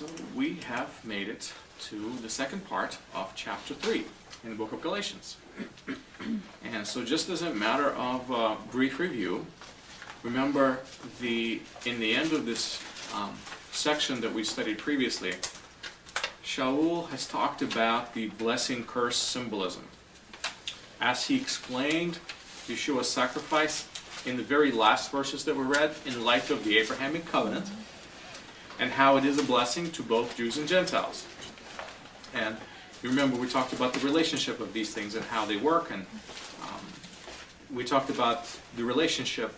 So we have made it to the second part of chapter 3 in the book of Galatians. And so just as a matter of brief review, remember in the end of this section that we studied previously, Shaul has talked about the blessing-curse symbolism. As he explained Yeshua's sacrifice in the very last verses that we read in light of the Abrahamic covenant, and how it is a blessing to both Jews and Gentiles. And you remember we talked about the relationship of these things and how they work, and we talked about the relationship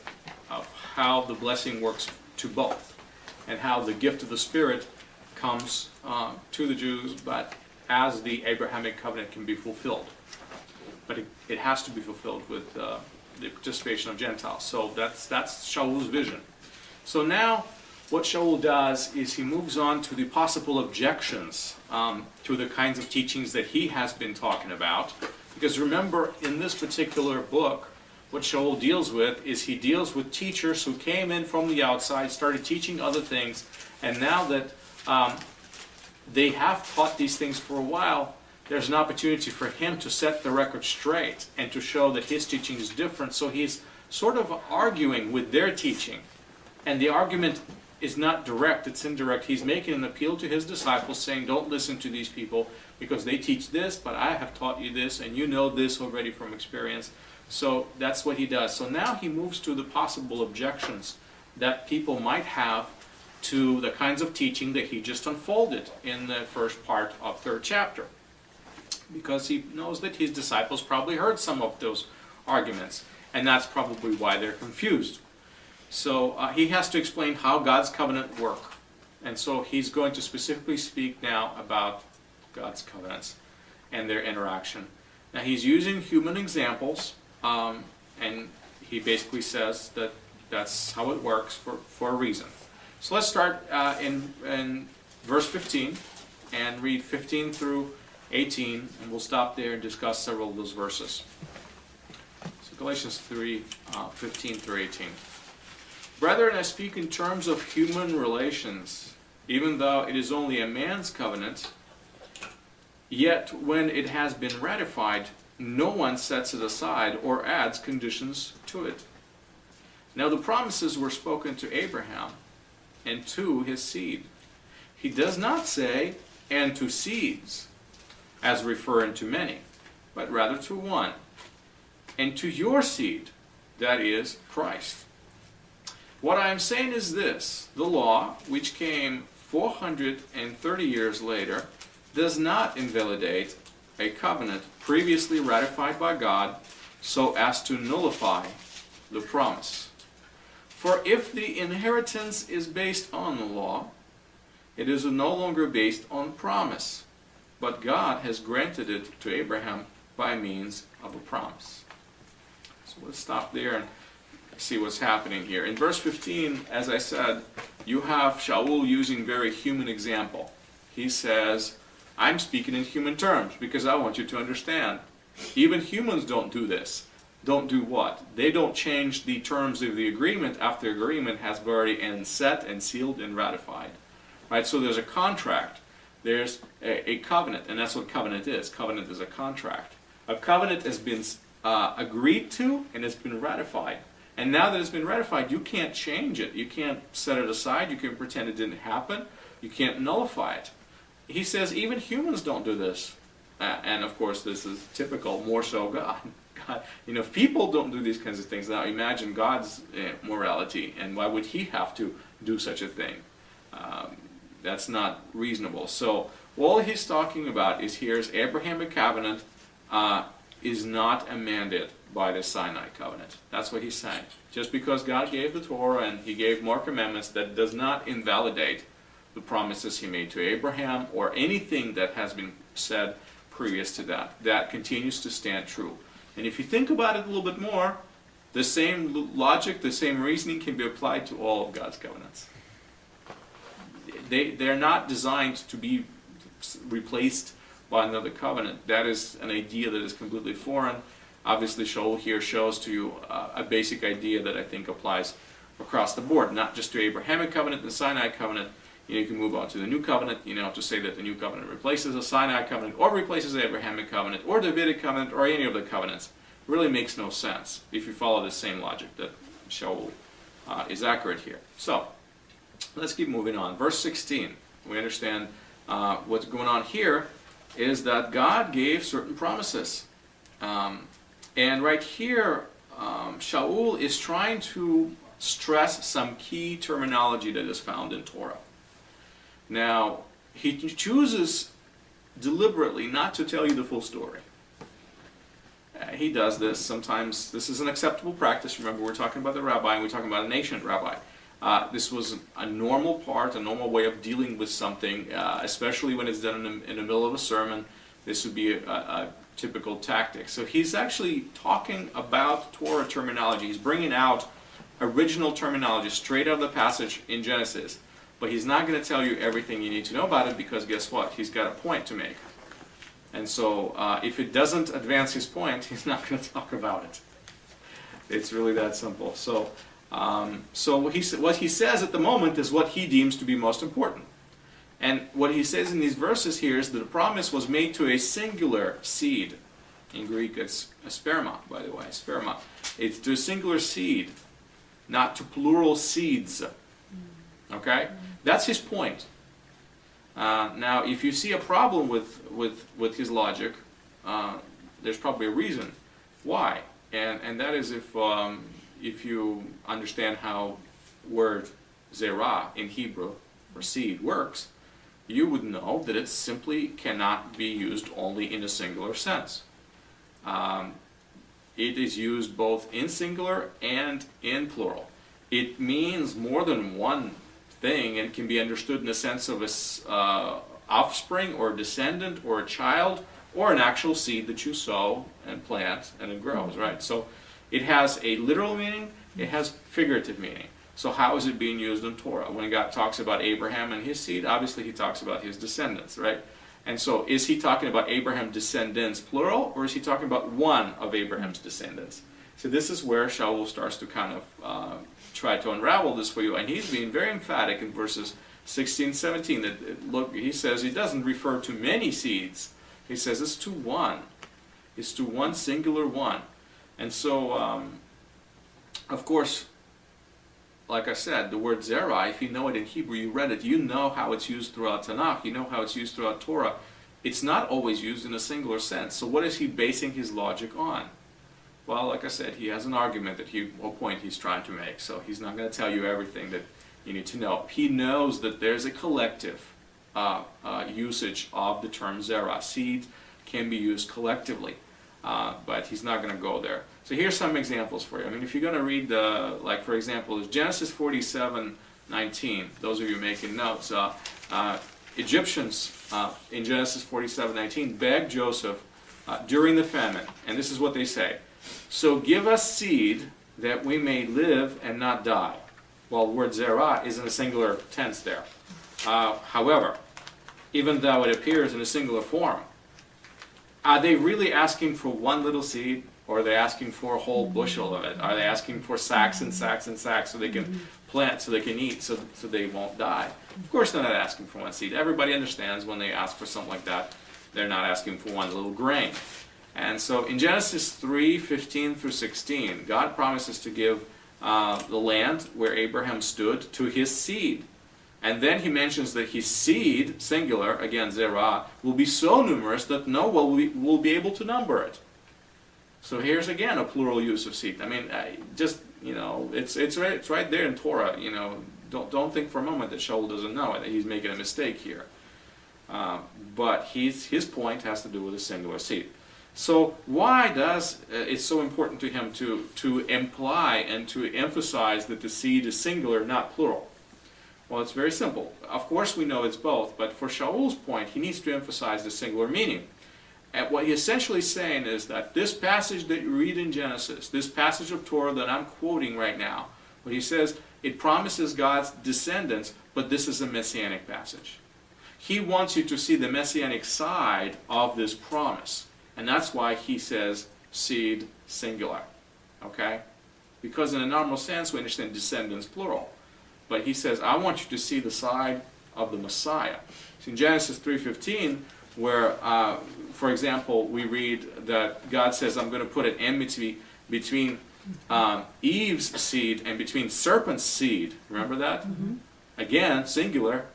of how the blessing works to both, and how the gift of the Spirit comes to the Jews, but as the Abrahamic covenant can be fulfilled. But it has to be fulfilled with the participation of Gentiles. So that's Shaul's vision. So now what Shaul does is he moves on to the possible objections to the kinds of teachings that he has been talking about. Because remember, in this particular book, what Shaul deals with is he deals with teachers who came in from the outside, started teaching other things, and now that they have taught these things for a while, there's an opportunity for him to set the record straight and to show that his teaching is different. So he's sort of arguing with their teaching. And the argument is not direct, it's indirect. He's making an appeal to his disciples saying, don't listen to these people because they teach this, but I have taught you this, and you know this already from experience. So that's what he does. So now he moves to the possible objections that people might have to the kinds of teaching that he just unfolded in the first part of 3rd chapter. Because he knows that his disciples probably heard some of those arguments, and that's probably why they're confused. So he has to explain how God's covenant work. And so he's going to specifically speak now about God's covenants and their interaction. Now he's using human examples, and he basically says that that's how it works for a reason. So let's start in verse 15 and read 15 through 18, and we'll stop there and discuss several of those verses. So Galatians 3, 15 through 18. Brethren, I speak in terms of human relations, even though it is only a man's covenant, yet when it has been ratified, no one sets it aside or adds conditions to it. Now the promises were spoken to Abraham and to his seed. He does not say, and to seeds, as referring to many, but rather to one, and to your seed, that is, Christ. What I am saying is this: the law, which came 430 years later, does not invalidate a covenant previously ratified by God so as to nullify the promise. For if the inheritance is based on the law, it is no longer based on promise, but God has granted it to Abraham by means of a promise. So let's stop there and see what's happening here. In verse 15, as I said, you have Shaul using very human example. He says, I'm speaking in human terms because I want you to understand. Even humans don't do this. Don't do what? They don't change the terms of the agreement after the agreement has already been set and sealed and ratified. Right? So there's a contract. There's a covenant, and that's what covenant is. Covenant is a contract. A covenant has been agreed to and it's been ratified. And now that it's been ratified, you can't change it. You can't set it aside. You can pretend it didn't happen. You can't nullify it. He says even humans don't do this. And of course, this is typical, more so God. If people don't do these kinds of things, now imagine God's morality, and why would he have to do such a thing? That's not reasonable. So all he's talking about is here's Abrahamic covenant is not amended by the Sinai covenant. That's what he's saying. Just because God gave the Torah and he gave more commandments, that does not invalidate the promises he made to Abraham or anything that has been said previous to that. That continues to stand true. And if you think about it a little bit more, the same logic, the same reasoning can be applied to all of God's covenants. They're not designed to be replaced by another covenant. That is an idea that is completely foreign. Obviously, Shaul here shows to you a basic idea that I think applies across the board, not just to Abrahamic covenant and Sinai covenant. You can move on to the New Covenant, to say that the New Covenant replaces the Sinai Covenant, or replaces the Abrahamic Covenant, or Davidic Covenant, or any of the covenants. It really makes no sense if you follow the same logic that Shaul is accurate here. So, let's keep moving on. Verse 16. We understand what's going on here is that God gave certain promises. And right here, Shaul is trying to stress some key terminology that is found in Torah. Now, he chooses deliberately not to tell you the full story. He does this. Sometimes this is an acceptable practice. Remember, we're talking about the rabbi, and we're talking about an ancient rabbi. This was a normal part, a normal way of dealing with something, especially when it's done in the middle of a sermon. This would be a typical tactic. So he's actually talking about Torah terminology. He's bringing out original terminology straight out of the passage in Genesis. But he's not going to tell you everything you need to know about it, because guess what? He's got a point to make. And so if it doesn't advance his point, he's not going to talk about it. It's really that simple. So what he says at the moment is what he deems to be most important. And what he says in these verses here is that the promise was made to a singular seed. In Greek, it's a sperma, by the way, sperma. It's to a singular seed, not to plural seeds. Okay? That's his point. Now, if you see a problem with his logic, there's probably a reason why. And that is if you understand how word zerah in Hebrew, or seed, works, you would know that it simply cannot be used only in a singular sense. It is used both in singular and in plural. It means more than one thing, and can be understood in the sense of a offspring or a descendant or a child or an actual seed that you sow and plant and it grows, right? So it has a literal meaning, it has figurative meaning. So how is it being used in Torah? When God talks about Abraham and his seed, obviously he talks about his descendants, right? And so is he talking about Abraham's descendants plural, or is he talking about one of Abraham's descendants? So this is where Shaul starts to kind of try to unravel this for you, and he's being very emphatic in verses 16, 17. Look, he says he doesn't refer to many seeds. He says it's to one. It's to one singular one. And so, of course, like I said, the word zerah, if you know it in Hebrew, you read it, you know how it's used throughout Tanakh, you know how it's used throughout Torah. It's not always used in a singular sense. So what is he basing his logic on? Well, like I said, he has an argument what point he's trying to make. So he's not going to tell you everything that you need to know. He knows that there's a collective usage of the term zerah. Seed can be used collectively, but he's not going to go there. So here's some examples for you. I mean, if you're going to read, like for example, Genesis 47:19. Those of you making notes, Egyptians in Genesis 47:19 begged Joseph during the famine, and this is what they say: "So give us seed that we may live and not die." Well, the word zerah is in a singular tense there. However, even though it appears in a singular form, are they really asking for one little seed, or are they asking for a whole bushel of it? Are they asking for sacks and sacks and sacks so they can plant, so they can eat, so they won't die? Of course they're not asking for one seed. Everybody understands when they ask for something like that, they're not asking for one little grain. And so in Genesis 3:15 through 16, God promises to give the land where Abraham stood to his seed. And then he mentions that his seed, singular, again zerah, will be so numerous that no one will be able to number it. So here's again a plural use of seed. I mean, it's right there in Torah. Don't think for a moment that Shaul doesn't know it, that he's making a mistake here. But his point has to do with a singular seed. So why does it's so important to him to imply and to emphasize that the seed is singular, not plural? Well, it's very simple. Of course we know it's both, but for Shaul's point, he needs to emphasize the singular meaning. And what he's essentially saying is that this passage that you read in Genesis, this passage of Torah that I'm quoting right now, what he says, it promises God's descendants, but this is a messianic passage. He wants you to see the messianic side of this promise. And that's why he says seed singular. Okay? Because in a normal sense we understand descendants plural. But he says, I want you to see the side of the Messiah. So in Genesis 3:15, where, for example, we read that God says, I'm going to put an enmity between Eve's seed and between serpent's seed. Remember that? Mm-hmm. Again, singular.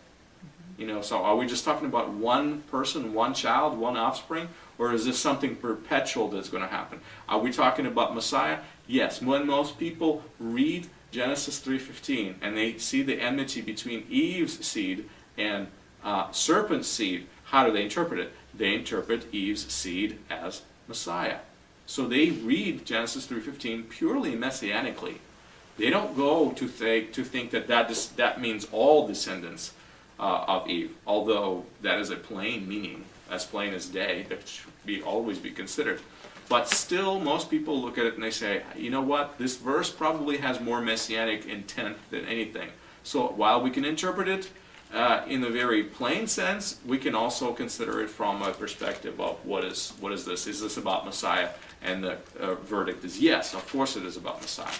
You know, so are we just talking about one person, one child, one offspring? Or is this something perpetual that's going to happen? Are we talking about Messiah? Yes. When most people read Genesis 3:15 and they see the enmity between Eve's seed and serpent's seed, how do they interpret it? They interpret Eve's seed as Messiah. So they read Genesis 3:15 purely messianically. They don't go to think that that means all descendants of Eve, although that is a plain meaning, as plain as day, that should always be considered. But still, most people look at it and they say, you know what, this verse probably has more messianic intent than anything. So while we can interpret it in a very plain sense, we can also consider it from a perspective of what is this? Is this about Messiah? And the verdict is yes, of course it is about Messiah.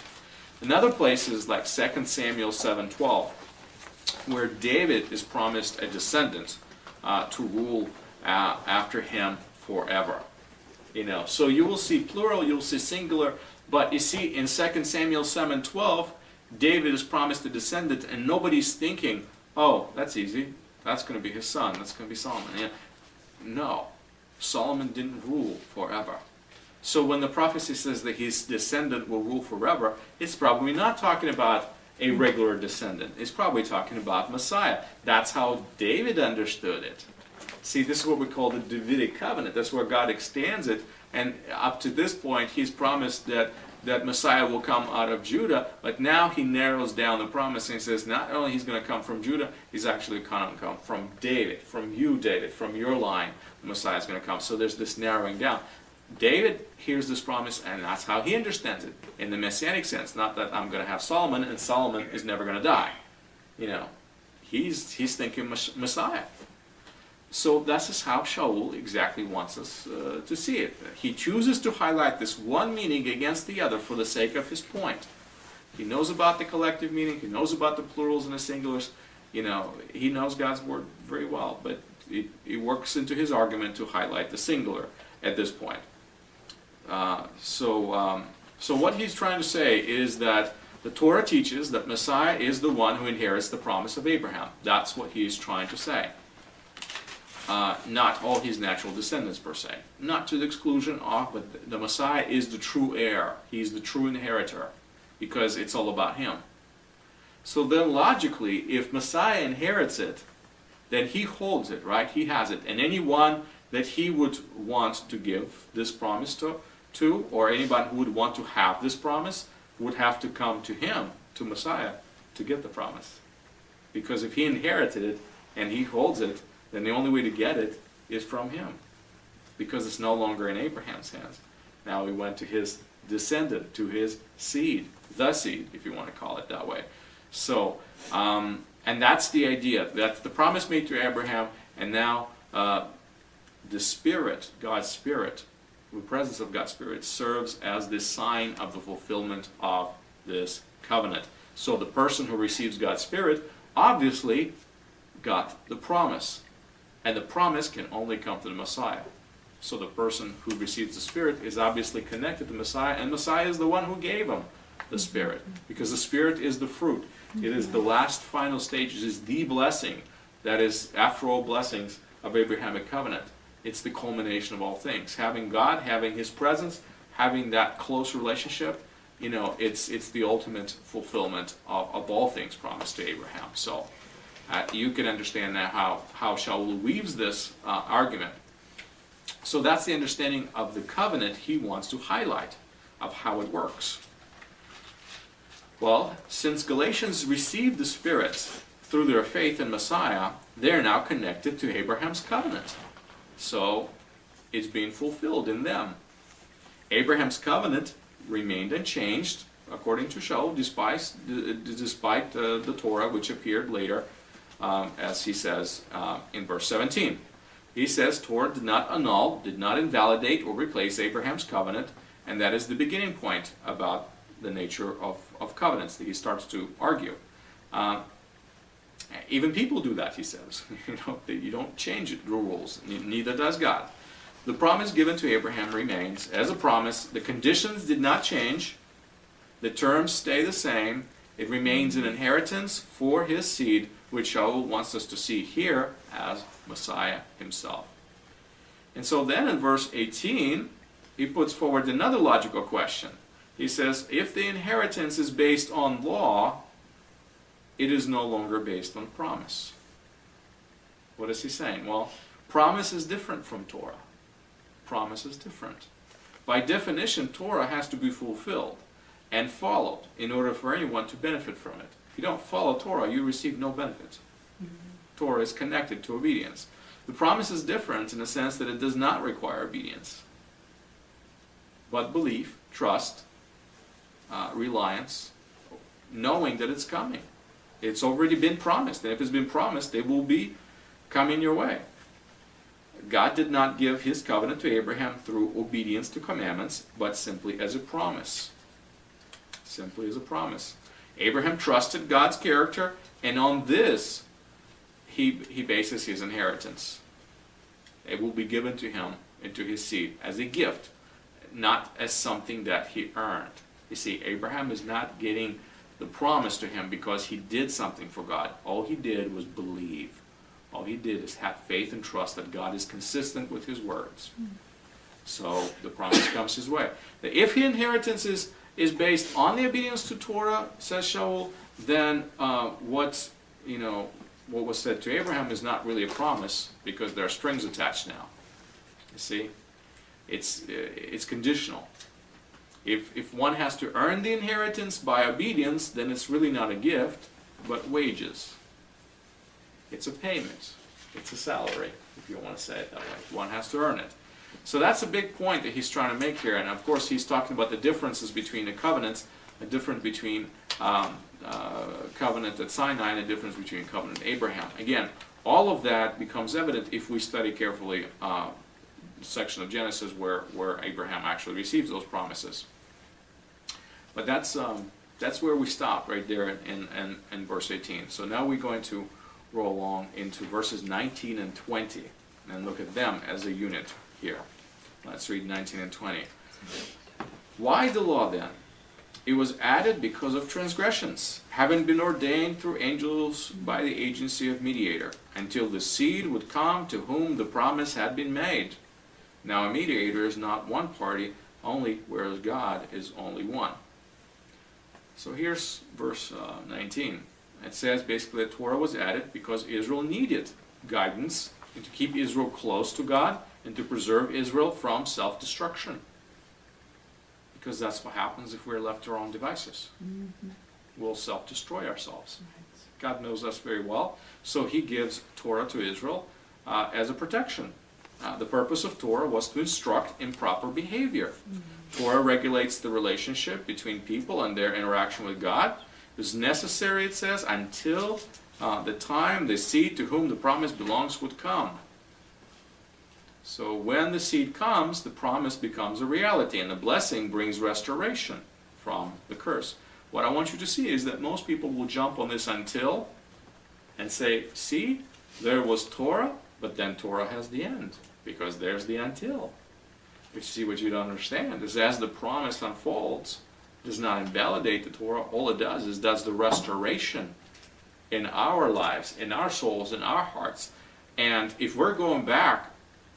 Another place is like 2 Samuel 7:12, where David is promised a descendant to rule after him forever. You know, so you will see plural, you will see singular, but you see in 2 Samuel 7:12, David is promised a descendant, and nobody's thinking, oh, that's easy, that's going to be his son, that's going to be Solomon. Yeah. No, Solomon didn't rule forever. So when the prophecy says that his descendant will rule forever, it's probably not talking about a regular descendant. It's probably talking about Messiah. That's how David understood it. See, this is what we call the Davidic covenant. That's where God extends it. And up to this point, he's promised that Messiah will come out of Judah, but now he narrows down the promise and he says not only he's going to come from Judah, he's actually going to come from David, from you, David, from your line. The Messiah is going to come. So there's this narrowing down. David hears this promise, and that's how he understands it in the messianic sense. Not that I'm going to have Solomon, and Solomon is never going to die. You know, he's thinking Messiah. So this is how Shaul exactly wants us to see it. He chooses to highlight this one meaning against the other for the sake of his point. He knows about the collective meaning. He knows about the plurals and the singulars. You know, he knows God's word very well, but it works into his argument to highlight the singular at this point. So what he's trying to say is that the Torah teaches that Messiah is the one who inherits the promise of Abraham. That's what he's trying to say. Not all his natural descendants per se. Not to the exclusion of, but the Messiah is the true heir. He's the true inheritor because it's all about him. So then logically, if Messiah inherits it, then he holds it, right? He has it. And anyone that he would want to give this promise to, or anybody who would want to have this promise, would have to come to him, to Messiah, to get the promise. Because if he inherited it and he holds it, then the only way to get it is from him. Because it's no longer in Abraham's hands. Now he went to his descendant, to his seed, the seed, if you want to call it that way. So, and that's the idea. That's the promise made to Abraham, and now the Spirit, God's Spirit, the presence of God's Spirit, serves as this sign of the fulfillment of this covenant. So the person who receives God's Spirit obviously got the promise. And the promise can only come to the Messiah. So the person who receives the Spirit is obviously connected to Messiah, and Messiah is the one who gave him the Spirit. Because the Spirit is the fruit. It is the last final stage. It is the blessing that is, after all blessings, of Abrahamic covenant. It's the culmination of all things. Having God, having His presence, having that close relationship, you know, it's the ultimate fulfillment of all things promised to Abraham. So you can understand now how Shaul weaves this argument. So that's the understanding of the covenant he wants to highlight, of how it works. Well, since Galatians received the Spirit through their faith in Messiah, they're now connected to Abraham's covenant. So it's being fulfilled in them. Abraham's covenant remained unchanged, according to Shaul, despite the Torah, which appeared later, as he says in verse 17. He says, Torah did not annul, did not invalidate or replace Abraham's covenant, and that is the beginning point about the nature of covenants that he starts to argue. Even people do that, he says. You don't change the rules, neither does God. The promise given to Abraham remains as a promise. The conditions did not change. The terms stay the same. It remains an inheritance for his seed, which Shaul wants us to see here as Messiah himself. And so then in verse 18, he puts forward another logical question. He says, if the inheritance is based on law, it is no longer based on promise. What is he saying? Well, promise is different from Torah. Promise is different. By definition, Torah has to be fulfilled and followed in order for anyone to benefit from it. If you don't follow Torah, you receive no benefit. Torah is connected to obedience. The promise is different in the sense that it does not require obedience, but belief, trust, reliance, knowing that it's coming. It's already been promised, and if it's been promised, it will be coming your way. God did not give his covenant to Abraham through obedience to commandments, but simply as a promise. Simply as a promise. Abraham trusted God's character, and on this he bases his inheritance. It will be given to him and to his seed as a gift, not as something that he earned. You see, Abraham is not getting the promise to him because he did something for God. All he did was believe. All he did is have faith and trust that God is consistent with his words. So the promise comes his way. If his inheritance is based on the obedience to Torah, says Shaul, then what was said to Abraham is not really a promise because there are strings attached now. You see, it's conditional. If one has to earn the inheritance by obedience, then it's really not a gift, but wages. It's a payment. It's a salary, if you want to say it that way. One has to earn it. So that's a big point that he's trying to make here. And of course, he's talking about the differences between the covenants, the difference between covenant at Sinai and the difference between covenant Abraham. Again, all of that becomes evident if we study carefully the section of Genesis where Abraham actually receives those promises. But that's where we stop right there in verse 18. So now we're going to roll along into verses 19 and 20 and look at them as a unit here. Let's read 19 and 20. Why the law then? It was added because of transgressions, having been ordained through angels by the agency of mediator, until the seed would come to whom the promise had been made. Now a mediator is not one party only, whereas God is only one. So here's verse 19. It says basically that Torah was added because Israel needed guidance and to keep Israel close to God and to preserve Israel from self-destruction. Because that's what happens if we're left to our own devices. We'll self-destroy ourselves. God knows us very well, so he gives Torah to Israel as a protection. The purpose of Torah was to instruct in proper behavior. Torah regulates the relationship between people and their interaction with God. It is necessary, it says, until the time the seed to whom the promise belongs would come. So when the seed comes, the promise becomes a reality, and the blessing brings restoration from the curse. What I want you to see is that most people will jump on this until and say, see, there was Torah, but then Torah has the end, because there's the until. But you see, what you don't understand is as the promise unfolds, it does not invalidate the Torah. All it does is does the restoration in our lives, in our souls, in our hearts. And if we're going back,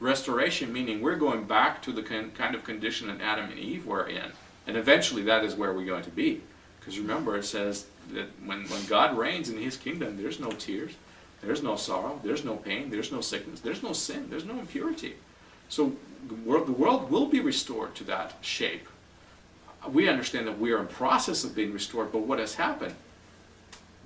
restoration meaning we're going back to the kind of condition that Adam and Eve were in. And eventually that is where we're going to be. Because remember, it says that when God reigns in his kingdom, there's no tears, there's no sorrow, there's no pain, there's no sickness, there's no sin, there's no impurity. So the world will be restored to that shape. We understand that we are in process of being restored, but what has happened?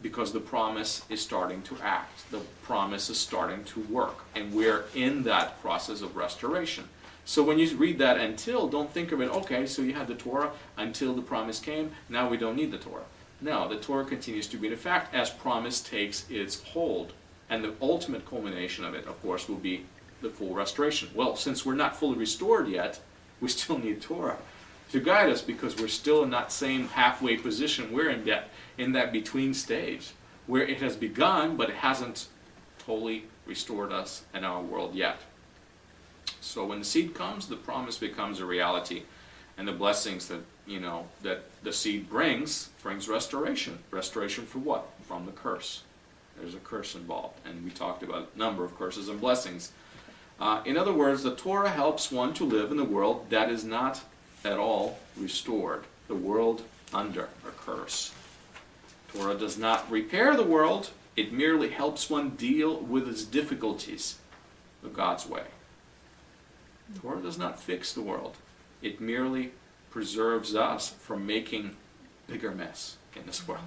Because the promise is starting to act. The promise is starting to work. And we're in that process of restoration. So when you read that until, don't think of it, okay, so you had the Torah until the promise came, now we don't need the Torah. No, the Torah continues to be in effect as promise takes its hold. And the ultimate culmination of it, of course, will be the full restoration. Well, since we're not fully restored yet, we still need Torah to guide us because we're still in that same halfway position. We're in that between stage where it has begun, but it hasn't totally restored us in our world yet. So when the seed comes, the promise becomes a reality, and the blessings that that the seed brings restoration. Restoration for what? From the curse. There's a curse involved, and we talked about a number of curses and blessings. In other words, the Torah helps one to live in a world that is not at all restored, the world under a curse. Torah does not repair the world, it merely helps one deal with its difficulties the God's way. Torah does not fix the world, it merely preserves us from making bigger mess in this world.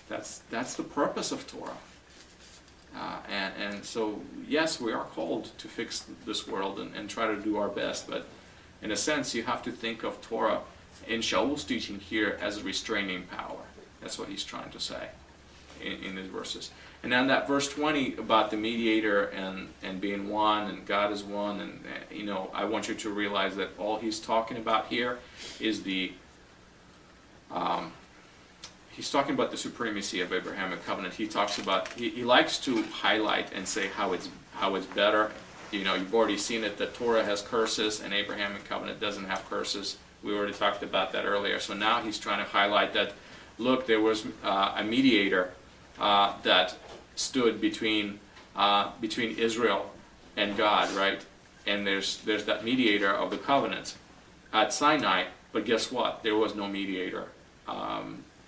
That's the purpose of Torah. And so, yes, we are called to fix this world and try to do our best, but in a sense, you have to think of Torah in Shaul's teaching here as a restraining power. That's what he's trying to say in his verses. And then that verse 20 about the mediator and being one, and God is one, and I want you to realize that all he's talking about here is he's talking about the supremacy of Abrahamic covenant. He talks about, he likes to highlight and say how it's better. You've already seen it, that Torah has curses and Abrahamic covenant doesn't have curses. We already talked about that earlier. So now he's trying to highlight that, look, there was a mediator that stood between Israel and God, right? And there's that mediator of the covenant at Sinai, but guess what? There was no mediator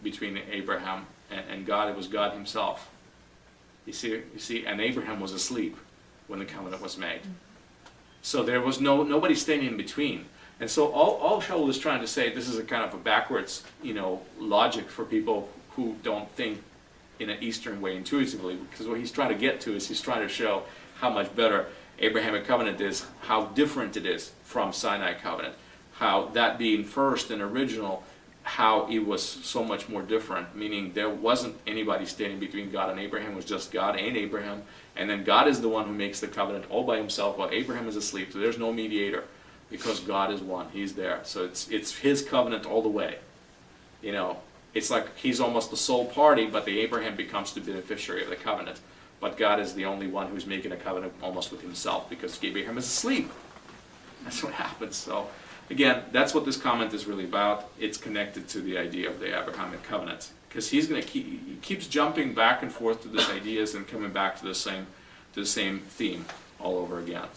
between Abraham and God. It was God himself. You see, and Abraham was asleep when the covenant was made. So there was nobody standing in between. And so all Shaul is trying to say, this is a kind of a backwards, logic for people who don't think in an Eastern way intuitively, because what he's trying to get to is he's trying to show how much better Abrahamic covenant is, how different it is from Sinai covenant, how that being first and original, how it was so much more different, meaning there wasn't anybody standing between God and Abraham. It was just God and Abraham, and then God is the one who makes the covenant all by himself while Abraham is asleep, so there's no mediator, because God is one. He's there. So it's his covenant all the way. It's like he's almost the sole party, but the Abraham becomes the beneficiary of the covenant. But God is the only one who's making a covenant almost with himself, because Abraham is asleep. That's what happens. So again, that's what this comment is really about. It's connected to the idea of the Abrahamic covenant, because he keeps jumping back and forth to these ideas and coming back to the same theme all over again.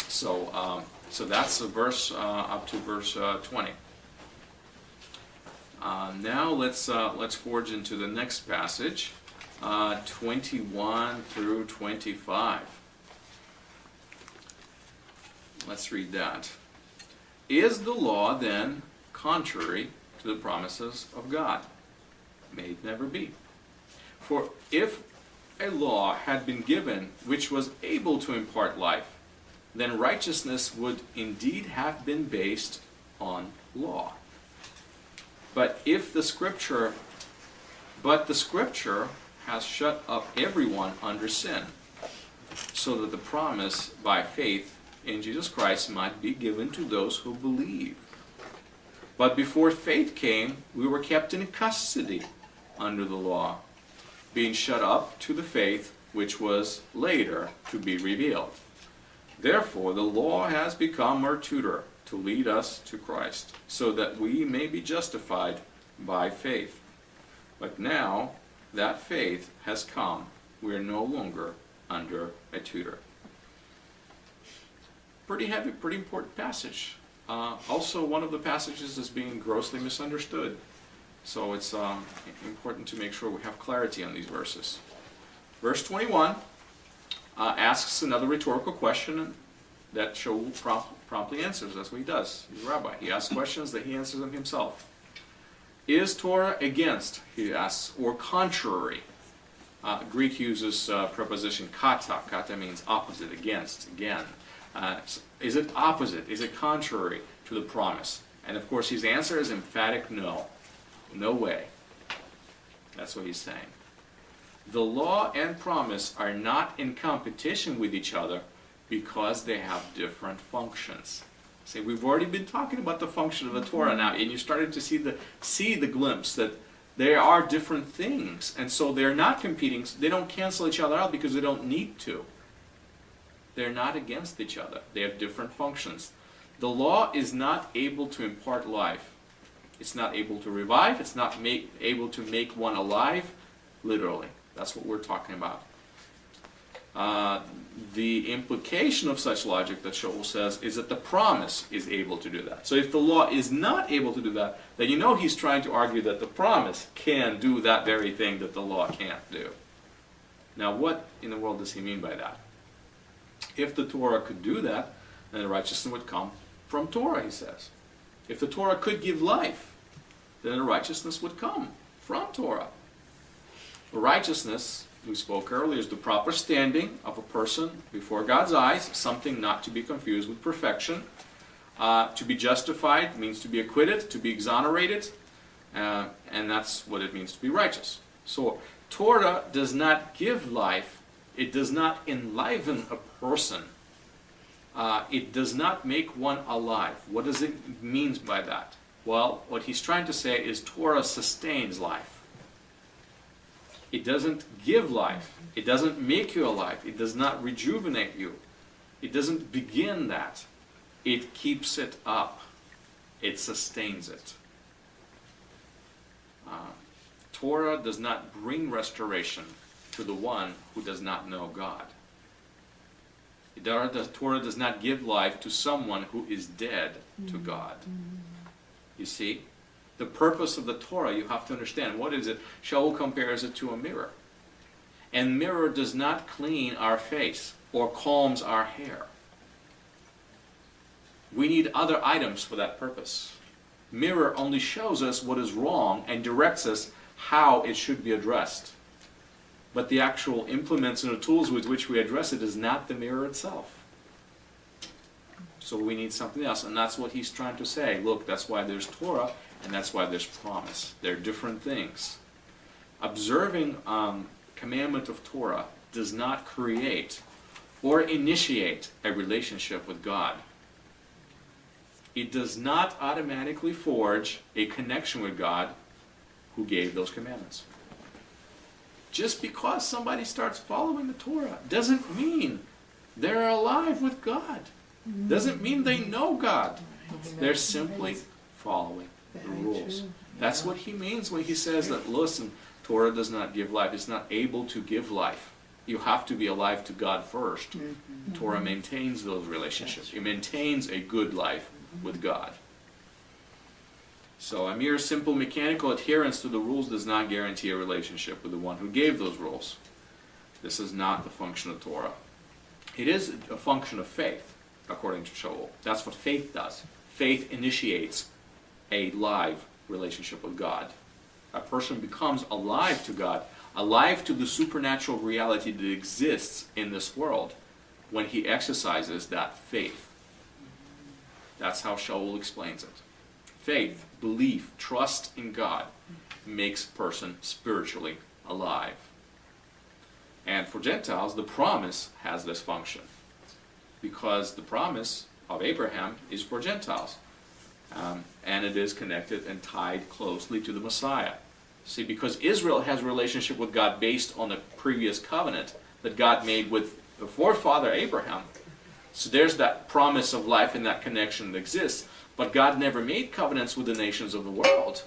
So that's the verse up to verse 20. Now let's forge into the next passage, 21 through 25. Let's read that. Is the law then contrary to the promises of God? May it never be. For if a law had been given which was able to impart life, then righteousness would indeed have been based on law. But the Scripture has shut up everyone under sin, so that the promise by faith in Jesus Christ might be given to those who believe. But before faith came, we were kept in custody under the law, being shut up to the faith which was later to be revealed. Therefore, the law has become our tutor to lead us to Christ, so that we may be justified by faith. But now that faith has come, we are no longer under a tutor. Pretty heavy, pretty important passage. Also, one of the passages is being grossly misunderstood. So it's important to make sure we have clarity on these verses. Verse 21 asks another rhetorical question that Shaul promptly answers. That's what he does. He's a rabbi. He asks questions that he answers them himself. Is Torah against, he asks, or contrary? Greek uses preposition kata. Kata means opposite, against, again. Is it opposite? Is it contrary to the promise? And of course his answer is emphatic no. No way. That's what he's saying. The law and promise are not in competition with each other because they have different functions. See, we've already been talking about the function of the Torah now, and you started to see the glimpse that They are different things, and so they're not competing. They don't cancel each other out because they don't need to. They're not against each other. They have different functions. The law is not able to impart life. It's not able to revive. It's not able to make one alive, literally. That's what we're talking about. The implication of such logic that Shaul says is that the promise is able to do that. So if the law is not able to do that, then you know he's trying to argue that the promise can do that very thing that the law can't do. Now what in the world does he mean by that? If the Torah could do that, then the righteousness would come from Torah, he says. If the Torah could give life, then the righteousness would come from Torah. Righteousness, we spoke earlier, is the proper standing of a person before God's eyes, something not to be confused with perfection. To be justified means to be acquitted, to be exonerated, and that's what it means to be righteous. So Torah does not give life, it does not enliven a person, it does not make one alive. What does it mean by that? Well, what he's trying to say is Torah sustains life. It doesn't give life. It doesn't make you alive. It does not rejuvenate you. It doesn't begin that. It keeps it up. It sustains it. Torah does not bring restoration to the one who does not know God. Torah does not give life to someone who is dead to God. You see? The purpose of the Torah, you have to understand. What is it? Shaul compares it to a mirror. And mirror does not clean our face or combs our hair. We need other items for that purpose. Mirror only shows us what is wrong and directs us how it should be addressed. But the actual implements and the tools with which we address it is not the mirror itself. So we need something else. And that's what he's trying to say. Look, that's why there's Torah. And that's why there's promise. They're different things. Observing commandment of Torah does not create or initiate a relationship with God. It does not automatically forge a connection with God who gave those commandments. Just because somebody starts following the Torah doesn't mean they're alive with God. Doesn't mean they know God. They're simply following the rules. That's what he means when he says that, listen, Torah does not give life. It's not able to give life. You have to be alive to God first. Torah maintains those relationships. It maintains a good life with God. So a mere simple mechanical adherence to the rules does not guarantee a relationship with the one who gave those rules. This is not the function of Torah. It is a function of faith, according to Shaul. That's what faith does. Faith initiates a live relationship with God. A person becomes alive to God, alive to the supernatural reality that exists in this world when he exercises that faith. That's how Shaul explains it. Faith, belief, trust in God makes a person spiritually alive. And for Gentiles, the promise has this function, because the promise of Abraham is for Gentiles. And it is connected and tied closely to the Messiah. See, because Israel has a relationship with God based on the previous covenant that God made with the forefather Abraham. So there's that promise of life and that connection that exists. But God never made covenants with the nations of the world.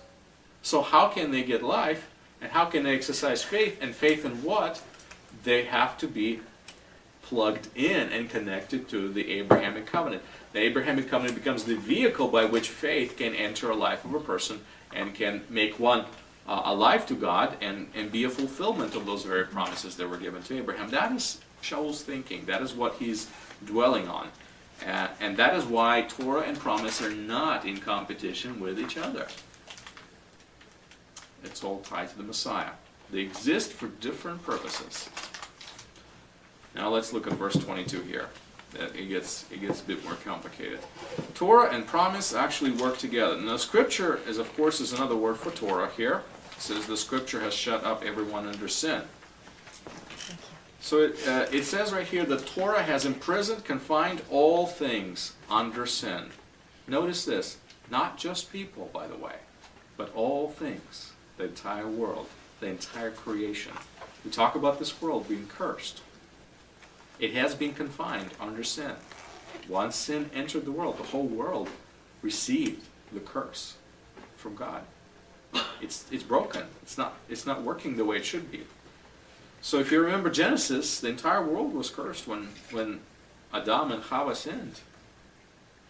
So how can they get life? And how can they exercise faith? And faith in what? They have to be plugged in and connected to the Abrahamic covenant. The Abrahamic covenant becomes the vehicle by which faith can enter a life of a person and can make one alive to God and be a fulfillment of those very promises that were given to Abraham. That is Shaul's thinking. That is what he's dwelling on. And that is why Torah and promise are not in competition with each other. It's all tied to the Messiah. They exist for different purposes. Now let's look at verse 22 here. It gets a bit more complicated. Torah and promise actually work together. Now Scripture is, of course, is another word for Torah here. It says the Scripture has shut up everyone under sin. So it says right here that Torah has imprisoned, confined all things under sin. Notice this, not just people, by the way, but all things. the entire world, the entire creation. We talk about this world being cursed. It has been confined under sin. Once sin entered the world, the whole world received the curse from God. It's broken. It's not working the way it should be. So if you remember Genesis, the entire world was cursed when Adam and Chava sinned.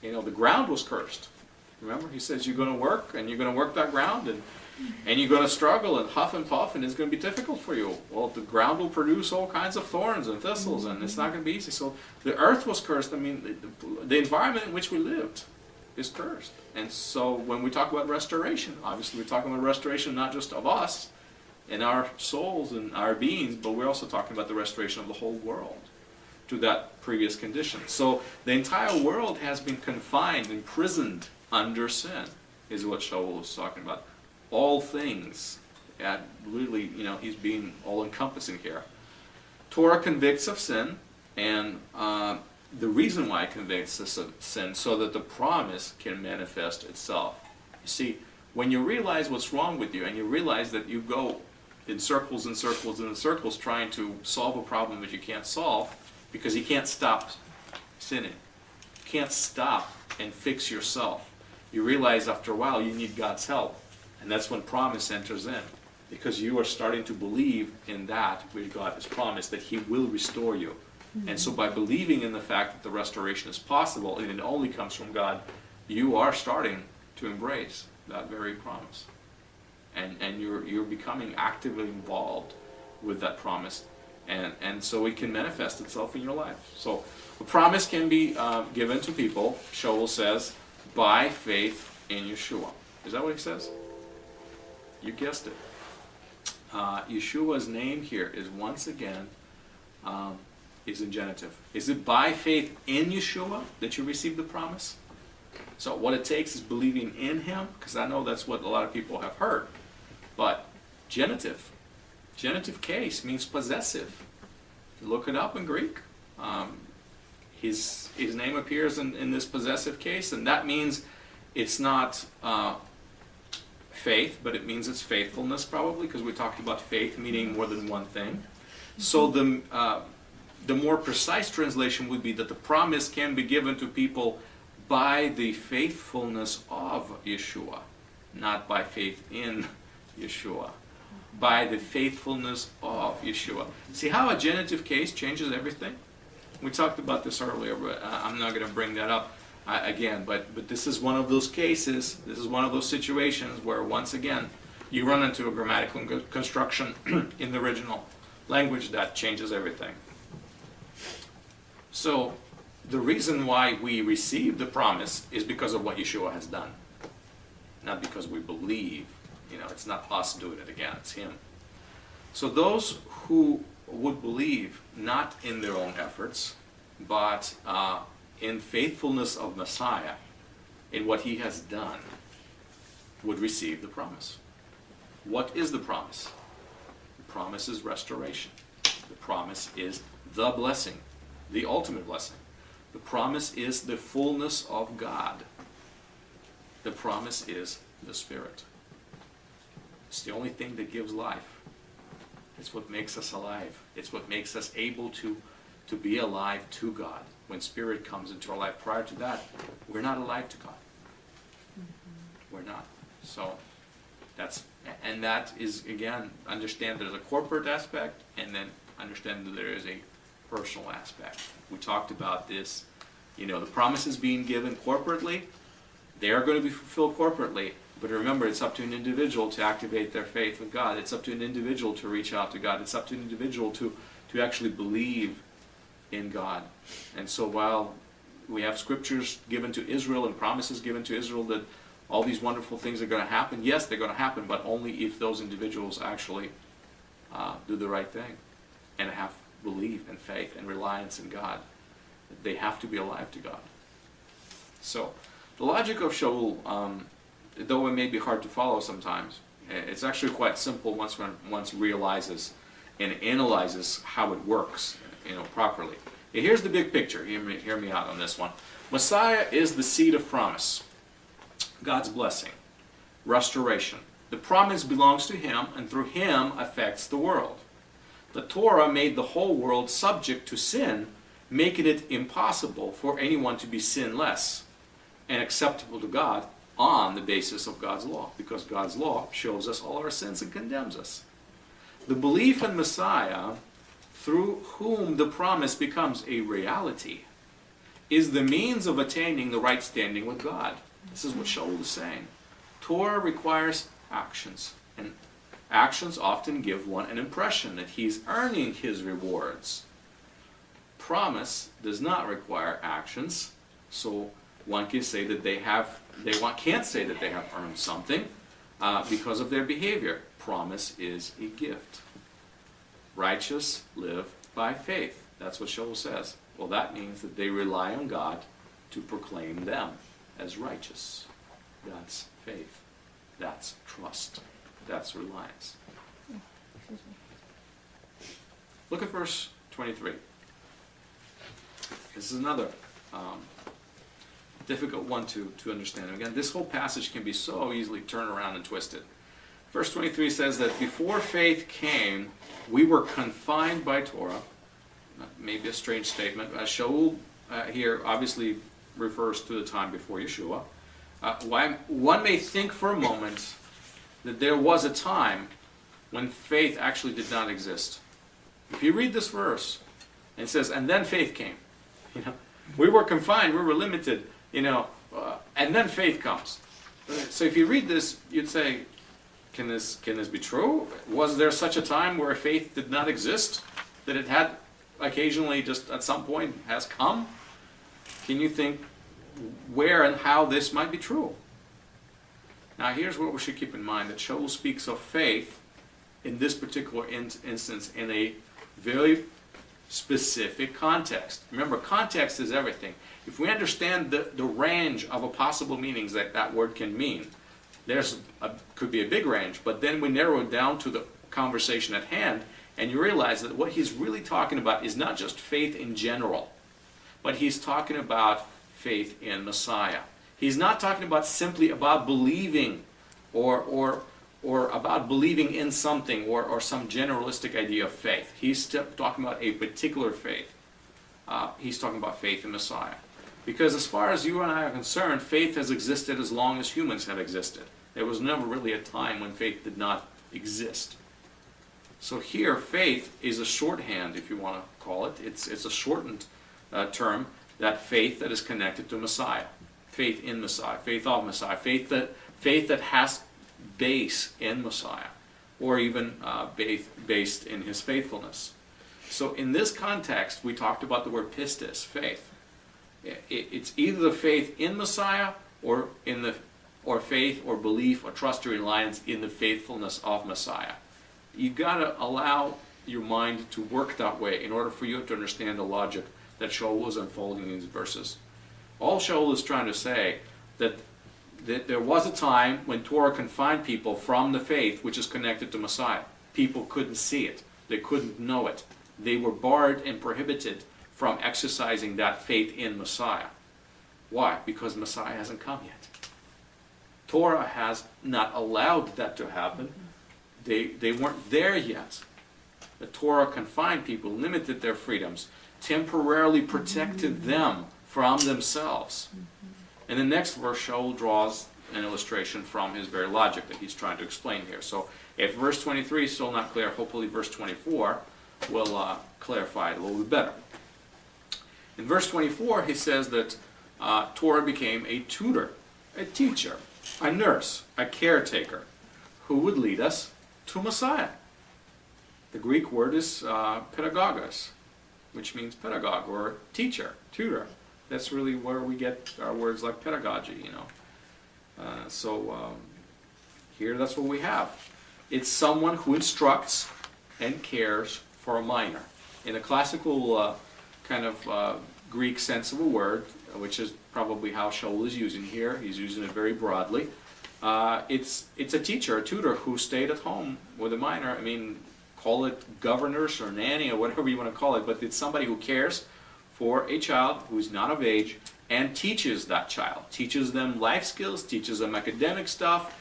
The ground was cursed. Remember, he says you're going to work, and you're going to work that ground, and you're going to struggle and huff and puff, and it's going to be difficult for you. Well, the ground will produce all kinds of thorns and thistles, and it's not going to be easy. So the earth was cursed. I mean, the environment in which we lived is cursed. And so when we talk about restoration, obviously we're talking about restoration not just of us and our souls and our beings, but we're also talking about the restoration of the whole world to that previous condition. So the entire world has been confined, imprisoned under sin, is what Shaul was talking about. All things, really, he's being all-encompassing here. Torah convicts of sin, and the reason why it convicts us of sin, so that the promise can manifest itself. You see, when you realize what's wrong with you, and you realize that you go in circles and circles and circles trying to solve a problem that you can't solve, because you can't stop sinning. You can't stop and fix yourself. You realize after a while you need God's help. And that's when promise enters in. Because you are starting to believe in that which God has promised, that He will restore you. Mm-hmm. And so by believing in the fact that the restoration is possible, and it only comes from God, you are starting to embrace that very promise. And you're becoming actively involved with that promise. And so it can manifest itself in your life. So a promise can be given to people, Shaul says, by faith in Yeshua. Is that what he says? You guessed it. Yeshua's name here is once again is in genitive. Is it by faith in Yeshua that you receive the promise? So what it takes is believing in Him, because I know that's what a lot of people have heard. But genitive case means possessive. Look it up in Greek. His name appears in this possessive case, and that means it's not faith, but it means it's faithfulness, probably, because we talked about faith meaning more than one thing. So the more precise translation would be that the promise can be given to people by the faithfulness of Yeshua, not by faith in Yeshua. By the faithfulness of Yeshua. See how a genitive case changes everything? We talked about this earlier, but I'm not going to bring that up again. But this is one of those cases, this is one of those situations where, once again, you run into a grammatical construction in the original language that changes everything. So the reason why we receive the promise is because of what Yeshua has done, not because we believe. It's not us doing it again, it's Him. So those who would believe not in their own efforts, but in faithfulness of Messiah, in what He has done, would receive the promise. What is the promise? The promise is restoration. The promise is the blessing, the ultimate blessing. The promise is the fullness of God. The promise is the Spirit. It's the only thing that gives life. It's what makes us alive. It's what makes us able to be alive to God. When Spirit comes into our life, prior to that, we're not alive to God. We're not. So that is, again, understand there's a corporate aspect, and then understand that there is a personal aspect. We talked about this. The promises being given corporately, they are going to be fulfilled corporately. But remember, it's up to an individual to activate their faith with God. It's up to an individual to reach out to God. It's up to an individual to actually believe in God. And so while we have scriptures given to Israel and promises given to Israel that all these wonderful things are going to happen, yes, they're going to happen, but only if those individuals actually do the right thing and have belief and faith and reliance in God. They have to be alive to God. So the logic of Shaul, though it may be hard to follow sometimes, it's actually quite simple once one realizes and analyzes how it works, properly. Here's the big picture. Hear me out on this one. Messiah is the seed of promise, God's blessing, restoration, The promise belongs to him, and through him affects the world. The Torah made the whole world subject to sin, making it impossible for anyone to be sinless and acceptable to God on the basis of God's law, because God's law shows us all our sins and condemns us. The belief in Messiah, through whom the promise becomes a reality, is the means of attaining the right standing with God. This is what Shaul is saying. Torah requires actions, and actions often give one an impression that he's earning his rewards. Promise does not require actions, so one can say that can't say that they have earned something because of their behavior. Promise is a gift. Righteous live by faith. That's what Shaul says. Well, that means that they rely on God to proclaim them as righteous. That's faith. That's trust. That's reliance. Look at verse 23. This is another difficult one to understand. Again, this whole passage can be so easily turned around and twisted. Verse 23 says that before faith came, we were confined by Torah. Maybe a strange statement. Shaul here obviously refers to the time before Yeshua. One may think for a moment that there was a time when faith actually did not exist. If you read this verse, it says, and then faith came. We were confined, we were limited, and then faith comes. So if you read this, you'd say, can this be true? Was there such a time where faith did not exist? That it had occasionally, just at some point, has come? Can you think where and how this might be true? Now here's what we should keep in mind, that Shaul speaks of faith in this particular instance in a very specific context. Remember, context is everything. If we understand the range of possible meanings that word can mean, could be a big range, but then we narrow it down to the conversation at hand, and you realize that what he's really talking about is not just faith in general, but he's talking about faith in Messiah. He's not talking about simply about believing or about believing in something or some generalistic idea of faith. He's talking about a particular faith. He's talking about faith in Messiah. Because as far as you and I are concerned, faith has existed as long as humans have existed. There was never really a time when faith did not exist. So here, faith is a shorthand, if you want to call it. It's a shortened term, that faith that is connected to Messiah. Faith in Messiah, faith of Messiah, faith that has base in Messiah, or even based in his faithfulness. So in this context, we talked about the word pistis, faith. It's either the faith in Messiah or faith or belief or trust or reliance in the faithfulness of Messiah. You've got to allow your mind to work that way in order for you to understand the logic that Shaul is unfolding in these verses. All Shaul is trying to say that there was a time when Torah confined people from the faith which is connected to Messiah. People couldn't see it. They couldn't know it. They were barred and prohibited from exercising that faith in Messiah. Why? Because Messiah hasn't come yet. Torah has not allowed that to happen. They weren't there yet. The Torah confined people, limited their freedoms, temporarily protected them from themselves. In the next verse, Shaul draws an illustration from his very logic that he's trying to explain here. So if verse 23 is still not clear, hopefully verse 24 will clarify it a little bit better. In verse 24, he says that Torah became a tutor, a teacher, a nurse, a caretaker, who would lead us to Messiah. The Greek word is pedagogos, which means pedagogue or teacher, tutor. That's really where we get our words like pedagogy, Here that's what we have. It's someone who instructs and cares for a minor. In a classical Greek sense of a word, which is probably how Shaul is using here, he's using it very broadly. It's a teacher, a tutor who stayed at home with a minor. Call it governess or nanny or whatever you want to call it, but it's somebody who cares for a child who's not of age and teaches that child. Teaches them life skills, teaches them academic stuff,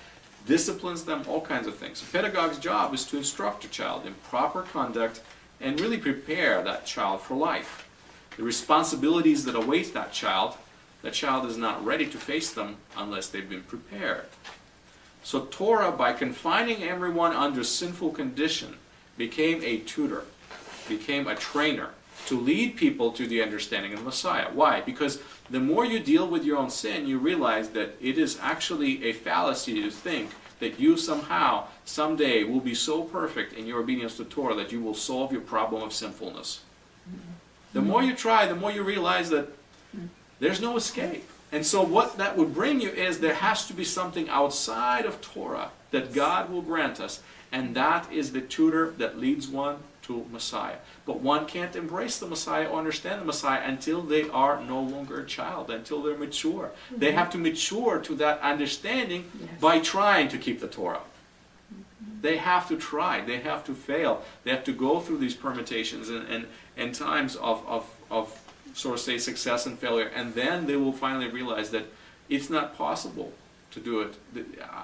disciplines them, all kinds of things. A pedagogue's job is to instruct a child in proper conduct and really prepare that child for life. The responsibilities that await that child is not ready to face them unless they've been prepared. So Torah, by confining everyone under sinful condition, became a tutor, became a trainer to lead people to the understanding of the Messiah. Why? Because the more you deal with your own sin, you realize that it is actually a fallacy to think that you somehow, someday, will be so perfect in your obedience to Torah that you will solve your problem of sinfulness. The more you try, the more you realize that there's no escape. And so what that would bring you is there has to be something outside of Torah that God will grant us, and that is the tutor that leads one to Messiah. But one can't embrace the Messiah or understand the Messiah until they are no longer a child, until they're mature. They have to mature to that understanding by trying to keep the Torah. They have to try, they have to fail, they have to go through these permutations and times of sort of say success and failure, and then they will finally realize that it's not possible to do it.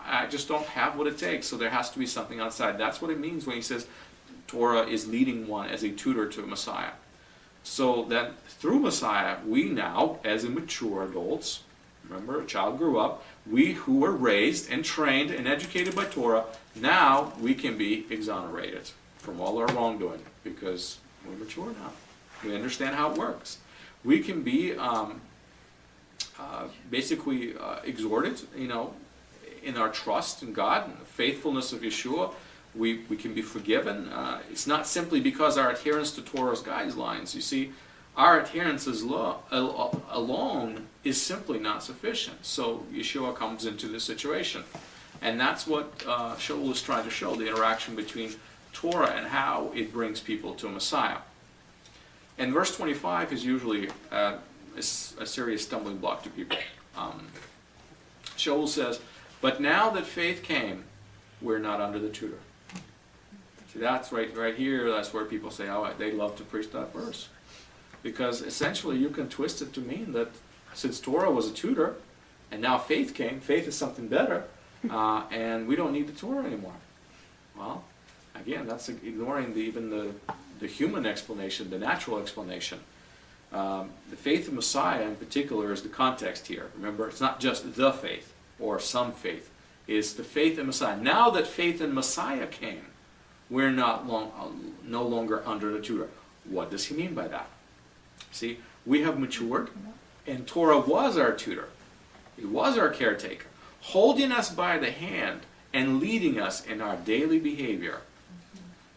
I just don't have what it takes, so there has to be something outside. That's what it means when he says Torah is leading one as a tutor to Messiah. So that through Messiah, we now, as mature adults, remember, a child grew up, we who were raised and trained and educated by Torah, now we can be exonerated from all our wrongdoing because we're mature now. We understand how it works. We can be basically exhorted, in our trust in God and the faithfulness of Yeshua. We can be forgiven. It's not simply because our adherence to Torah's guidelines. You see, our adherence alone is simply not sufficient. So Yeshua comes into this situation. And that's what Shaul is trying to show, the interaction between Torah and how it brings people to Messiah. And verse 25 is usually a serious stumbling block to people. Shaul says, "But now that faith came, we're not under the tutor." See, that's right here, that's where people say, oh, they love to preach that verse. Because essentially you can twist it to mean that since Torah was a tutor, and now faith came, faith is something better, and we don't need the Torah anymore. Well, again, that's ignoring even the human explanation, the natural explanation. The faith of Messiah in particular is the context here. Remember, it's not just the faith or some faith. It's the faith in Messiah. Now that faith in Messiah came, we're no longer under the tutor. What does he mean by that? See, we have matured, and Torah was our tutor. He was our caretaker, holding us by the hand and leading us in our daily behavior.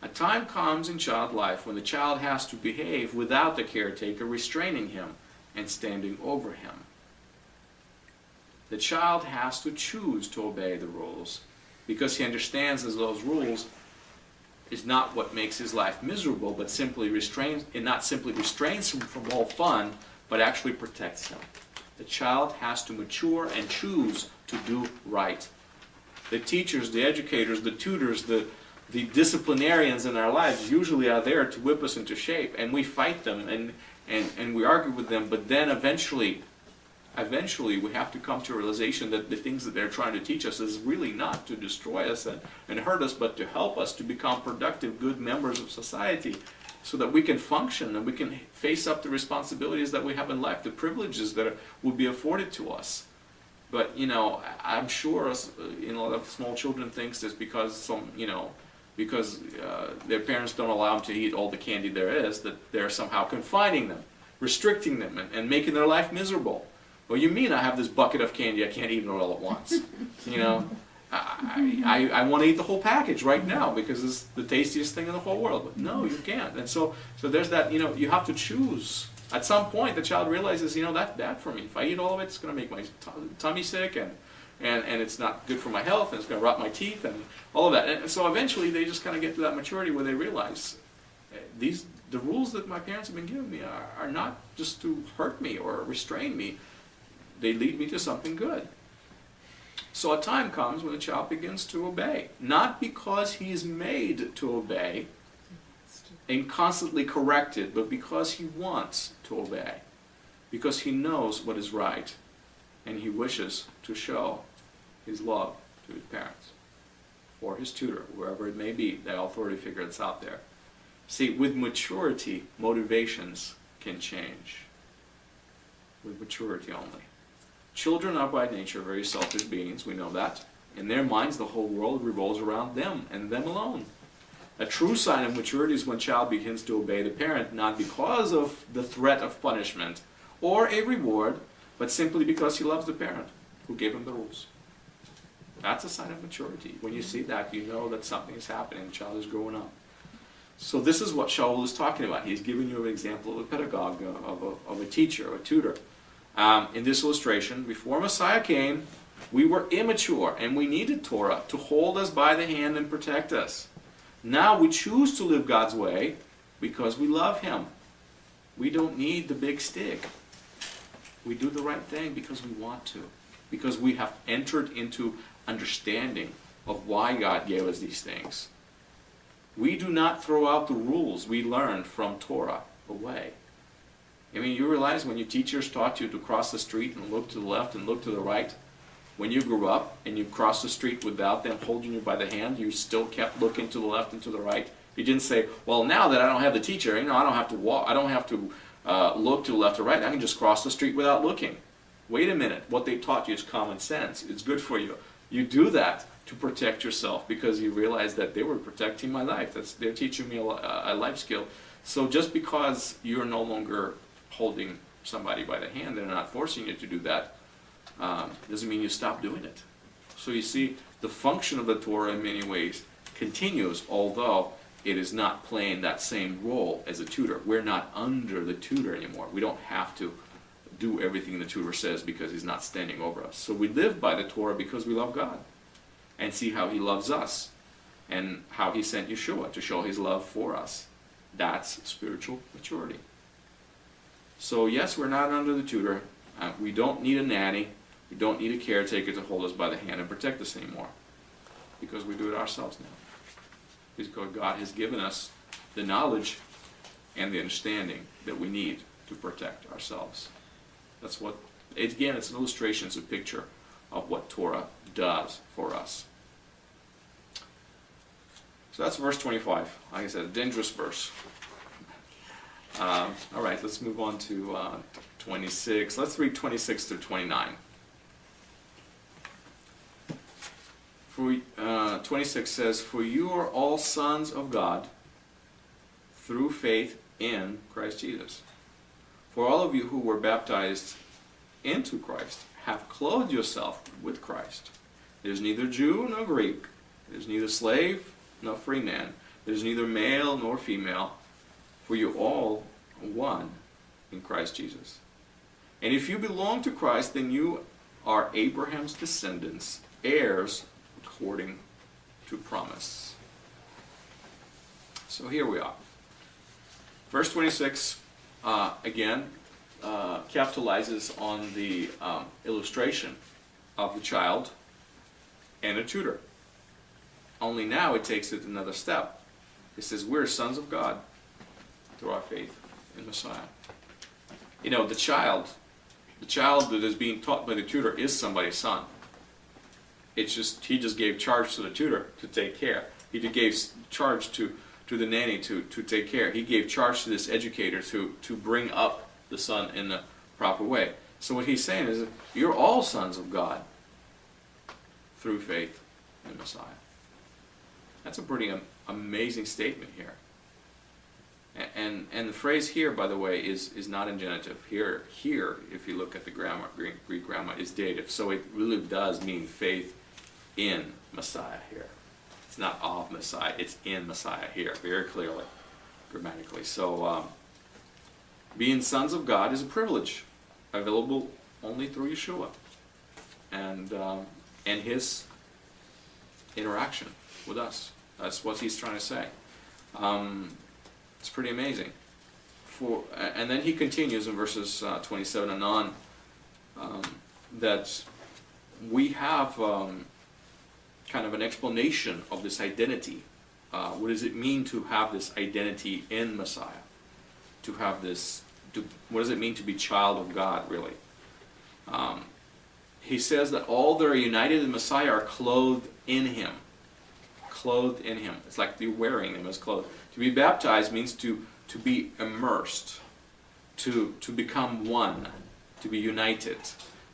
A time comes in child life when the child has to behave without the caretaker restraining him and standing over him. The child has to choose to obey the rules because he understands that those rules is not what makes his life miserable, but simply restrains him from all fun, but actually protects him. The child has to mature and choose to do right. The teachers, the educators, the tutors, the disciplinarians in our lives usually are there to whip us into shape, and we fight them and we argue with them, but then eventually we have to come to a realization that the things that they're trying to teach us is really not to destroy us and hurt us, but to help us to become productive, good members of society so that we can function and we can face up the responsibilities that we have in life, the privileges that will be afforded to us. But, I'm sure a lot of small children thinks it's because because their parents don't allow them to eat all the candy there is, that they're somehow confining them, restricting them, and making their life miserable. Well, you mean I have this bucket of candy, I can't eat it all at once? I want to eat the whole package right now because it's the tastiest thing in the whole world. But no, you can't. And so there's that, you have to choose. At some point, the child realizes, that's bad for me. If I eat all of it, it's going to make my tummy sick, and it's not good for my health, and it's going to rot my teeth, and all of that. And so eventually, they just kind of get to that maturity where they realize the rules that my parents have been giving me are not just to hurt me or restrain me. They lead me to something good. So a time comes when the child begins to obey, not because he is made to obey and constantly corrected, but because he wants to obey, because he knows what is right, and he wishes to show his love to his parents or his tutor, wherever it may be, the authority figure that's out there. See, with maturity, motivations can change. With maturity only. Children are by nature very selfish beings, we know that. In their minds, the whole world revolves around them and them alone. A true sign of maturity is when a child begins to obey the parent, not because of the threat of punishment or a reward, but simply because he loves the parent who gave him the rules. That's a sign of maturity. When you see that, you know that something is happening, the child is growing up. So this is what Shaul is talking about. He's giving you an example of a pedagogue, of a teacher, a tutor. In this illustration, before Messiah came, we were immature and we needed Torah to hold us by the hand and protect us. Now we choose to live God's way because we love Him. We don't need the big stick. We do the right thing because we want to. Because we have entered into understanding of why God gave us these things. We do not throw out the rules we learned from Torah away. I mean, you realize when your teachers taught you to cross the street and look to the left and look to the right, when you grew up and you crossed the street without them holding you by the hand, you still kept looking to the left and to the right. You didn't say, well, now that I don't have the teacher, I don't have to walk, I don't have to look to the left or right, I can just cross the street without looking. Wait a minute, what they taught you is common sense. It's good for you. You do that to protect yourself because you realize that they were protecting my life. They're teaching me a life skill. So just because you're no longer holding somebody by the hand, they're not forcing you to do that, doesn't mean you stop doing it. So you see, the function of the Torah in many ways continues, although it is not playing that same role as a tutor. We're not under the tutor anymore. We don't have to do everything the tutor says because he's not standing over us. So we live by the Torah because we love God and see how He loves us and how He sent Yeshua to show His love for us. That's spiritual maturity. So yes, we're not under the tutor. We don't need a nanny. We don't need a caretaker to hold us by the hand and protect us anymore because we do it ourselves now. Because God has given us the knowledge and the understanding that we need to protect ourselves. That's what, again, it's an illustration, it's a picture of what Torah does for us. So that's verse 25. Like I said, a dangerous verse. All right, let's move on to 26. Let's read 26 through 29. 26 says, "For you are all sons of God through faith in Christ Jesus. For all of you who were baptized into Christ have clothed yourself with Christ. There's neither Jew nor Greek. There's neither slave nor free man. There's neither male nor female. For you all are one in Christ Jesus. And if you belong to Christ, then you are Abraham's descendants, heirs according to promise." So here we are. Verse 26, again, capitalizes on the illustration of the child and a tutor. Only now it takes it another step. It says we're sons of God through our faith in Messiah. You know, the child that is being taught by the tutor is somebody's son. It's just, he just gave charge to the tutor to take care. He gave charge to the nanny to take care. He gave charge to this educator to bring up the son in the proper way. So what he's saying is that you're all sons of God through faith in Messiah. That's a pretty amazing statement here. And the phrase here, by the way, is not in genitive. Here, if you look at the grammar, Greek grammar, is dative. So it really does mean faith in Messiah here. It's not of Messiah, it's in Messiah here, very clearly, grammatically. So being sons of God is a privilege available only through Yeshua and His interaction with us. That's what he's trying to say. It's pretty amazing. And then he continues in verses 27 and on that we have kind of an explanation of this identity. What does it mean to have this identity in Messiah? To have this, what does it mean to be child of God, really? he says that all that are united in Messiah are clothed in him. Clothed in him. It's like they're wearing him as clothes. To be baptized means to be immersed, to become one, to be united.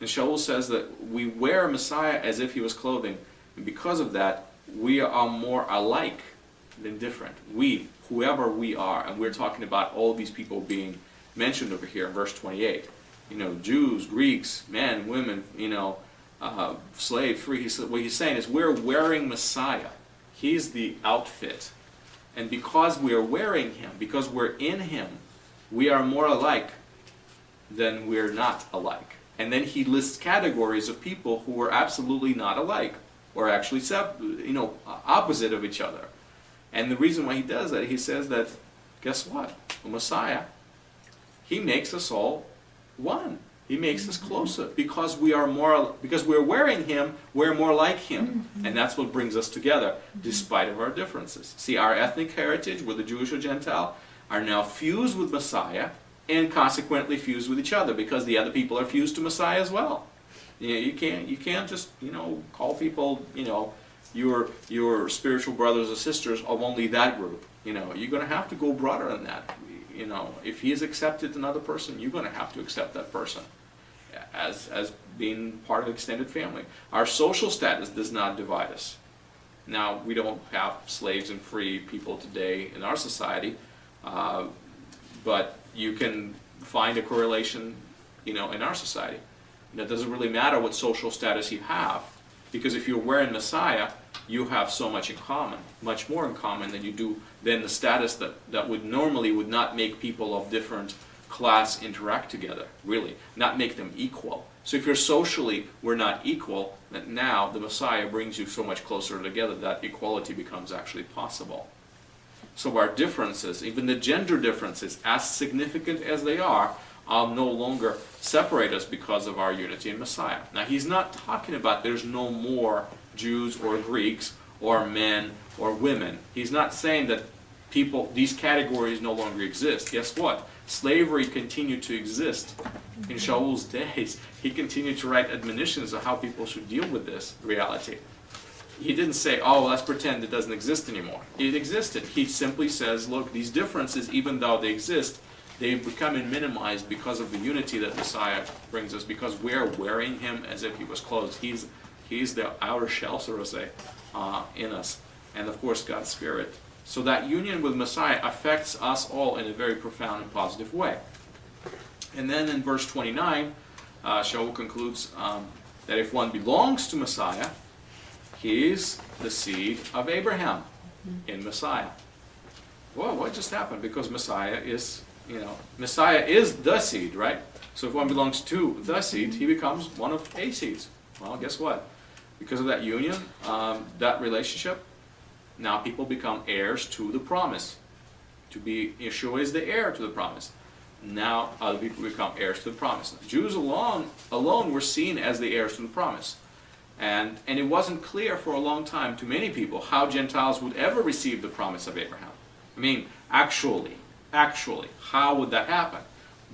And Shaul says that we wear Messiah as if he was clothing, and because of that, we are more alike than different. We, whoever we are, and we're talking about all these people being mentioned over here in verse 28. Jews, Greeks, men, women, slave, free. What he's saying is we're wearing Messiah. He's the outfit. And because we are wearing him, because we're in him, we are more alike than we're not alike. And then he lists categories of people who are absolutely not alike, or actually opposite of each other. And the reason why he does that, he says that, guess what? The Messiah, he makes us all one. He makes us closer because we're wearing him, we're more like him. And that's what brings us together, despite of our differences. See, our ethnic heritage, whether Jewish or Gentile, are now fused with Messiah and consequently fused with each other because the other people are fused to Messiah as well. You can't just call people your spiritual brothers or sisters of only that group. You're going to have to go broader than that. If he has accepted another person, you're going to have to accept that person as being part of the extended family. Our social status does not divide us. Now, we don't have slaves and free people today in our society, but you can find a correlation, in our society. It doesn't really matter what social status you have, because if you're wearing Messiah, you have so much in common, much more in common than you do than the status that would not make people of different class interact together, really, not make them equal. So if you're socially, we're not equal, then now the Messiah brings you so much closer together that equality becomes actually possible. So our differences, even the gender differences, as significant as they are no longer separate us because of our unity in Messiah. Now he's not talking about there's no more Jews or Greeks or men or women. He's not saying that these categories no longer exist. Guess what? Slavery continued to exist in Shaul's days. He continued to write admonitions on how people should deal with this reality. He didn't say, let's pretend it doesn't exist anymore. It existed. He simply says, look, these differences, even though they exist, they've become minimized because of the unity that Messiah brings us, because we're wearing him as if he was clothed. He's the outer shell, so to say, in us. And of course, God's Spirit. So that union with Messiah affects us all in a very profound and positive way. And then in verse 29, Shaul concludes that if one belongs to Messiah, he is the seed of Abraham in Messiah. Well, what just happened? Because Messiah is the seed, right? So if one belongs to the seed, he becomes one of a seeds. Well, guess what? Because of that union, that relationship, now people become heirs to the promise. Yeshua is the heir to the promise. Now other people become heirs to the promise. Jews alone were seen as the heirs to the promise. And it wasn't clear for a long time to many people how Gentiles would ever receive the promise of Abraham. I mean, actually, how would that happen?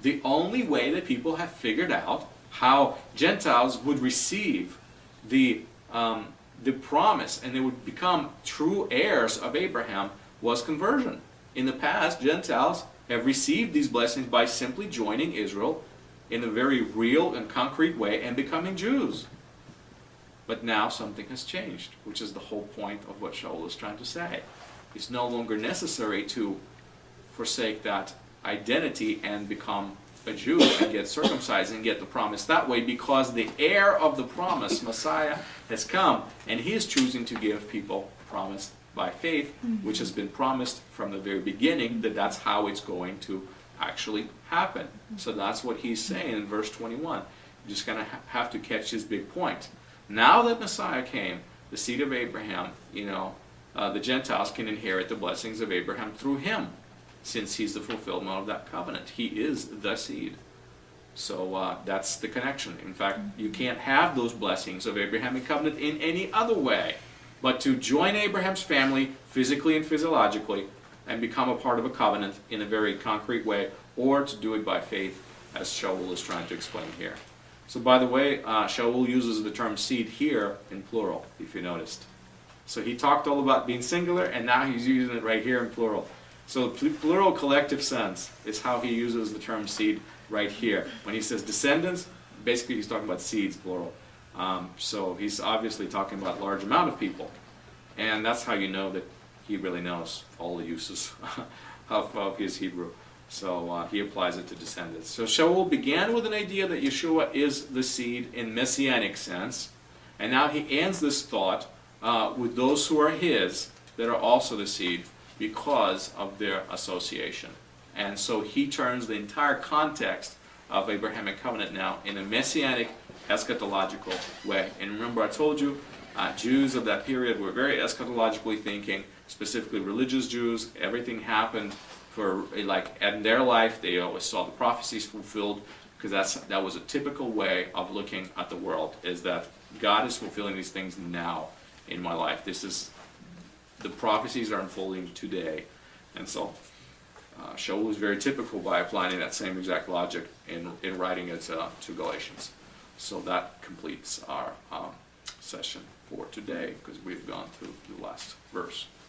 The only way that people have figured out how Gentiles would receive the promise and they would become true heirs of Abraham was conversion. In the past, Gentiles have received these blessings by simply joining Israel in a very real and concrete way and becoming Jews. But now something has changed, which is the whole point of what Shaul is trying to say. It's no longer necessary to forsake that identity and become a Jew and get circumcised and get the promise that way, because the heir of the promise, Messiah, has come, and he is choosing to give people promise by faith, which has been promised from the very beginning that that's how it's going to actually happen. So that's what he's saying in verse 21. You're just going to have to catch his big point. Now that Messiah came, the seed of Abraham, the Gentiles can inherit the blessings of Abraham through him, since he's the fulfillment of that covenant. He is the seed. So that's the connection. In fact, you can't have those blessings of Abrahamic covenant in any other way but to join Abraham's family physically and physiologically and become a part of a covenant in a very concrete way, or to do it by faith, as Shaul is trying to explain here. So by the way, Shaul uses the term seed here in plural, if you noticed. So he talked all about being singular, and now he's using it right here in plural. So plural collective sense is how he uses the term seed right here. When he says descendants, basically he's talking about seeds, plural. So he's obviously talking about a large amount of people. And that's how you know that he really knows all the uses of his Hebrew. So he applies it to descendants. So Shaul began with an idea that Yeshua is the seed in messianic sense. And now he ends this thought with those who are his that are also the seed because of their association. And so he turns the entire context of Abrahamic covenant now in a messianic eschatological way. And remember, I told you, Jews of that period were very eschatologically thinking, specifically religious Jews. Everything happened for, like, in their life, they always saw the prophecies fulfilled, because that was a typical way of looking at the world, is that God is fulfilling these things now in my life. The prophecies are unfolding today. And so Shaul was very typical by applying that same exact logic in writing it to Galatians. So that completes our session for today, because we've gone through the last verse.